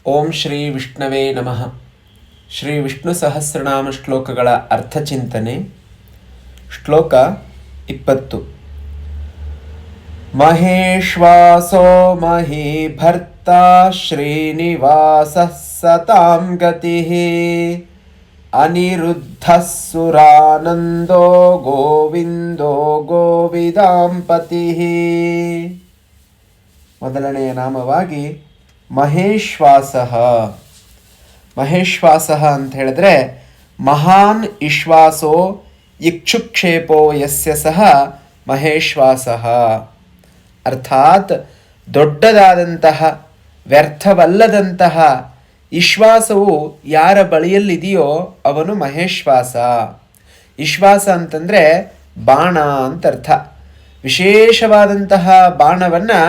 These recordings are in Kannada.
ಓಂ ಶ್ರೀ ವಿಷ್ಣವೇ ನಮಃ. ಶ್ರೀ ವಿಷ್ಣು ಸಹಸ್ರನಾಮ ಶ್ಲೋಕಗಳ ಅರ್ಥಚಿಂತನೆ. ಶ್ಲೋಕ 20. ಮಹೇಶ್ವಾಸೋ ಮಹೀಭರ್ತ ಶ್ರೀನಿವಾಸಃ ಸತಾಂ ಗತಿಃ ಅನಿರುದ್ಧಃ ಸುರಾನಂದೋ ಗೋವಿಂದೋ ಗೋವಿದಾಂ ಪತಿಃ. ಮೊದಲನೆಯ ನಾಮವಾಗಿ ಮಹೇಶ್ವಾಸಃ. ಮಹೇಶ್ವಾಸಃ ಅಂತ ಹೇಳಿದ್ರೆ ಮಹಾನ್ ಇಶ್ವಾಸೋ ಇಕ್ಷುಕ್ಷೇಪೋ ಯಸ್ಯ ಸಹ ಮಹೇಶ್ವಾಸಃ. ಅರ್ಥಾತ್ ದೊಡ್ಡದಾದಂತಹ ವ್ಯರ್ಥವಲ್ಲದಂತಹ ಇಶ್ವಾಸವು ಯಾರ ಬಳಿಯಲ್ಲಿದೆಯೋ ಅವನು ಮಹೇಶ್ವಾಸ. ಇಶ್ವಾಸ ಅಂತಂದರೆ ಬಾಣ ಅಂತ ಅರ್ಥ. ವಿಶೇಷವಾದಂತಹ ಬಾಣವನ್ನು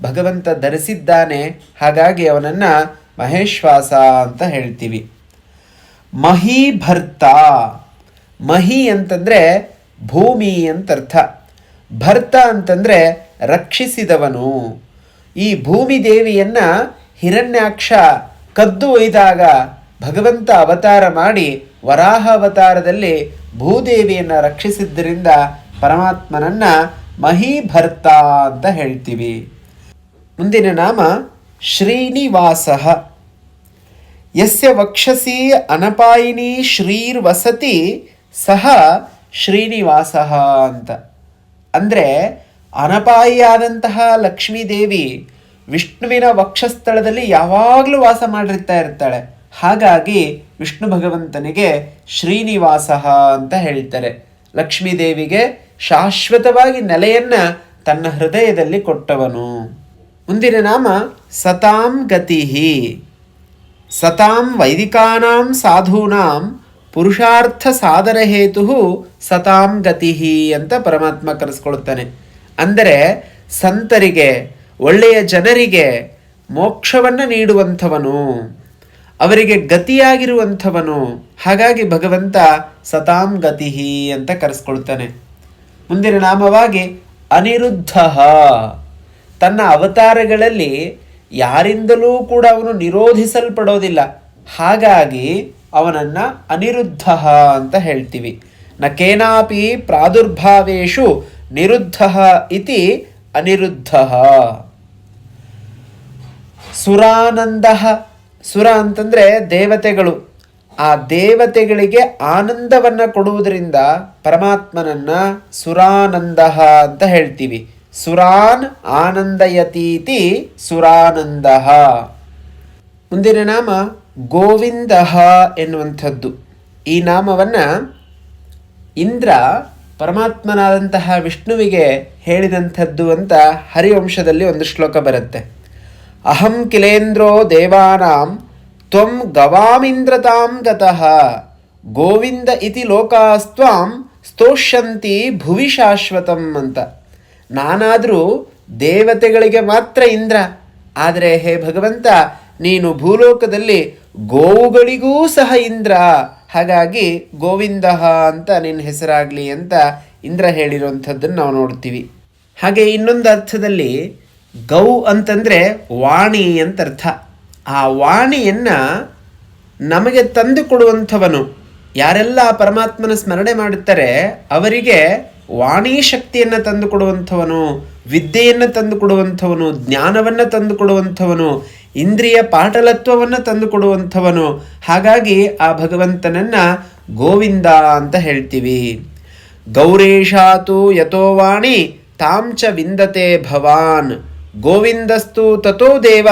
ಭಗವಂತ ಧರಿಸಿದ್ದಾನೆ, ಹಾಗಾಗಿ ಅವನನ್ನು ಮಹೇಶ್ವಾಸ ಅಂತ ಹೇಳ್ತೀವಿ. ಮಹೀಭರ್ತ. ಮಹಿ ಅಂತಂದರೆ ಭೂಮಿ ಅಂತ ಅರ್ಥ. ಭರ್ತ ಅಂತಂದರೆ ರಕ್ಷಿಸಿದವನು. ಈ ಭೂಮಿ ದೇವಿಯನ್ನು ಹಿರಣ್ಯಾಕ್ಷ ಕದ್ದು ಒಯ್ದಾಗ ಭಗವಂತ ಅವತಾರ ಮಾಡಿ ವರಾಹ ಅವತಾರದಲ್ಲಿ ಭೂದೇವಿಯನ್ನು ರಕ್ಷಿಸಿದ್ದರಿಂದ ಪರಮಾತ್ಮನನ್ನು ಮಹೀಭರ್ತ ಅಂತ ಹೇಳ್ತೀವಿ. ಮುಂದಿನ ನಾಮ ಶ್ರೀನಿವಾಸಃ. ಯಸ್ಯ ವಕ್ಷಸಿ ಅನಪಾಯಿನಿ ಶ್ರೀರ್ವಸತಿ ಸಹ ಶ್ರೀನಿವಾಸಃ ಅಂತ. ಅಂದರೆ ಅನಪಾಯಿಯಾದಂತಹ ಲಕ್ಷ್ಮೀದೇವಿ ವಿಷ್ಣುವಿನ ವಕ್ಷಸ್ಥಳದಲ್ಲಿ ಯಾವಾಗಲೂ ವಾಸ ಮಾಡಿರ್ತಾ ಇರ್ತಾಳೆ. ಹಾಗಾಗಿ ವಿಷ್ಣು ಭಗವಂತನಿಗೆ ಶ್ರೀನಿವಾಸಃ ಅಂತ ಹೇಳ್ತಾರೆ. ಲಕ್ಷ್ಮೀದೇವಿಗೆ ಶಾಶ್ವತವಾಗಿ ನೆಲೆಯನ್ನು ತನ್ನ ಹೃದಯದಲ್ಲಿ ಕೊಟ್ಟವನು. ಮುಂದಿನ ನಾಮ ಸತಾಂ ಗತಿಹಿ. ಸತಾಂ ವೈದಿಕಾನಾಂ ಸಾಧೂನಾಂ ಪುರುಷಾರ್ಥ ಸಾಧನ ಹೇತು ಸತಾಂ ಗತಿಹಿ ಅಂತ ಪರಮಾತ್ಮ ಕರೆಸ್ಕೊಳ್ತಾನೆ. ಅಂದರೆ ಸಂತರಿಗೆ, ಒಳ್ಳೆಯ ಜನರಿಗೆ ಮೋಕ್ಷವನ್ನು ನೀಡುವಂಥವನು, ಅವರಿಗೆ ಗತಿಯಾಗಿರುವಂಥವನು. ಹಾಗಾಗಿ ಭಗವಂತ ಸತಾಂ ಗತಿಹಿ ಅಂತ ಕರೆಸ್ಕೊಳ್ತಾನೆ. ಮುಂದಿನ ನಾಮವಾಗಿ ಅನಿರುದ್ಧ. ತನ್ನ ಅವತಾರಗಳಲ್ಲಿ ಯಾರಿಂದಲೂ ಕೂಡ ಅವನು ನಿರೋಧಿಸಲ್ಪಡೋದಿಲ್ಲ, ಹಾಗಾಗಿ ಅವನನ್ನು ಅನಿರುದ್ಧ ಅಂತ ಹೇಳ್ತೀವಿ. ನ ಕೇನಾಪಿ ಪ್ರಾದುರ್ಭಾವೇಶು ನಿರುದ್ಧ ಇತಿ ಅನಿರುದ್ಧ. ಸುರಾನಂದ. ಸುರ ಅಂತಂದರೆ ದೇವತೆಗಳು. ಆ ದೇವತೆಗಳಿಗೆ ಆನಂದವನ್ನು ಕೊಡುವುದರಿಂದ ಪರಮಾತ್ಮನನ್ನು ಸುರಾನಂದ ಅಂತ ಹೇಳ್ತೀವಿ. ಸುರಾನ್ ಆನಂದಯತೀತಿ ಸುರಾನಂದ. ಮುಂದಿನ ನಾಮ ಗೋವಿಂದ ಎನ್ನುವಂಥದ್ದು. ಈ ನಾಮವನ್ನು ಇಂದ್ರ ಪರಮಾತ್ಮನಾದಂತಹ ವಿಷ್ಣುವಿಗೆ ಹೇಳಿದಂಥದ್ದು ಅಂತ ಹರಿವಂಶದಲ್ಲಿ ಒಂದು ಶ್ಲೋಕ ಬರುತ್ತೆ. ಅಹಂ ಕಿಲೇಂದ್ರೋ ದೇವಾನಾಂ ತ್ವಂ ಗವಾಮಿಂದ್ರತಾಂ ಗತಃ ಗೋವಿಂದ ಇತಿ ಲೋಕಾಸ್ತ್ವಾಂ ಸ್ತೋಷ್ಯಂತಿ ಭುವಿ ಶಾಶ್ವತಂ ಅಂತ. ನಾನಾದರೂ ದೇವತೆಗಳಿಗೆ ಮಾತ್ರ ಇಂದ್ರ, ಆದರೆ ಹೇ ಭಗವಂತ ನೀನು ಭೂಲೋಕದಲ್ಲಿ ಗೋವುಗಳಿಗೂ ಸಹ ಇಂದ್ರ, ಹಾಗಾಗಿ ಗೋವಿಂದ ಅಂತ ನಿನ್ನ ಹೆಸರಾಗಲಿ ಅಂತ ಇಂದ್ರ ಹೇಳಿರುವಂಥದ್ದನ್ನು ನಾವು ನೋಡ್ತೀವಿ. ಹಾಗೆ ಇನ್ನೊಂದು ಅರ್ಥದಲ್ಲಿ ಗೌ ಅಂತಂದರೆ ವಾಣಿ ಅಂತ ಅರ್ಥ. ಆ ವಾಣಿಯನ್ನು ನಮಗೆ ತಂದು ಕೊಡುವಂಥವನು. ಯಾರೆಲ್ಲ ಪರಮಾತ್ಮನ ಸ್ಮರಣೆ ಮಾಡುತ್ತಾರೆ ಅವರಿಗೆ ವಾಣಿ ಶಕ್ತಿಯನ್ನು ತಂದು ಕೊಡುವಂಥವನು, ವಿದ್ಯೆಯನ್ನು ತಂದು ಕೊಡುವಂಥವನು, ಜ್ಞಾನವನ್ನು ತಂದು ಕೊಡುವಂಥವನು, ಇಂದ್ರಿಯ ಪಾಟಲತ್ವವನ್ನು ತಂದು ಕೊಡುವಂಥವನು. ಹಾಗಾಗಿ ಆ ಭಗವಂತನನ್ನು ಗೋವಿಂದ ಅಂತ ಹೇಳ್ತೀವಿ. ಗೌರೇಶಾತು ಯಥೋ ವಾಣಿ ತಾಂಚ ವಿಂದತೆ ಭವಾನ್ ಗೋವಿಂದಸ್ತು ತಥೋ ದೇವ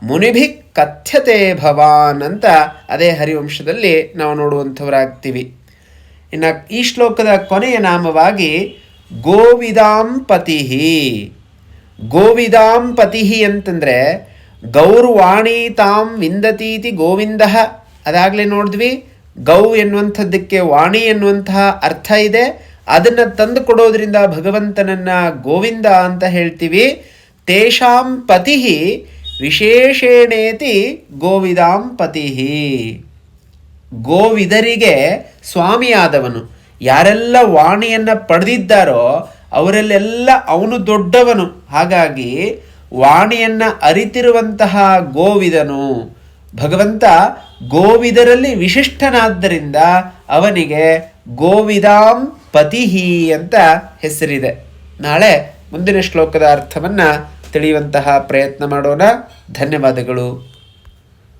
ಮುನಿಭಿ ಕಥ್ಯತೆ ಭವಾನ್ ಅಂತ ಅದೇ ಹರಿವಂಶದಲ್ಲಿ ನಾವು ನೋಡುವಂಥವರಾಗ್ತೀವಿ. ಇನ್ನು ಈ ಶ್ಲೋಕದ ಕೊನೆಯ ನಾಮವಾಗಿ ಗೋವಿದಾಂಪತಿ. ಗೋವಿದಾಂಪತಿ ಅಂತಂದರೆ ಗೌರ್ವಾಣಿ ತಾಂ ವಿಂದತೀತಿ ಗೋವಿಂದ. ಅದಾಗಲೇ ನೋಡಿದ್ವಿ, ಗೌ ಎನ್ನುವಂಥದ್ದಕ್ಕೆ ವಾಣಿ ಎನ್ನುವಂತಹ ಅರ್ಥ ಇದೆ. ಅದನ್ನು ತಂದು ಕೊಡೋದ್ರಿಂದ ಭಗವಂತನನ್ನು ಗೋವಿಂದ ಅಂತ ಹೇಳ್ತೀವಿ. ತೇಷಾಂ ಪತಿ ವಿಶೇಷೇಣೇತಿ ಗೋವಿದಾಂಪತಿ. ಗೋವಿದರಿಗೆ ಸ್ವಾಮಿಯಾದವನು. ಯಾರೆಲ್ಲ ವಾಣಿಯನ್ನು ಪಡೆದಿದ್ದಾರೋ ಅವರಲ್ಲೆಲ್ಲ ಅವನು ದೊಡ್ಡವನು. ಹಾಗಾಗಿ ವಾಣಿಯನ್ನು ಅರಿತಿರುವಂತಹ ಗೋವಿದನು, ಭಗವಂತ ಗೋವಿದರಲ್ಲಿ ವಿಶಿಷ್ಟನಾದ್ದರಿಂದ ಅವನಿಗೆ ಗೋವಿದಾಂ ಪತಿಹಿ ಅಂತ ಹೆಸರಿದೆ. ನಾಳೆ ಮುಂದಿನ ಶ್ಲೋಕದ ಅರ್ಥವನ್ನು ತಿಳಿಯುವಂತಹ ಪ್ರಯತ್ನ ಮಾಡೋಣ. ಧನ್ಯವಾದಗಳು.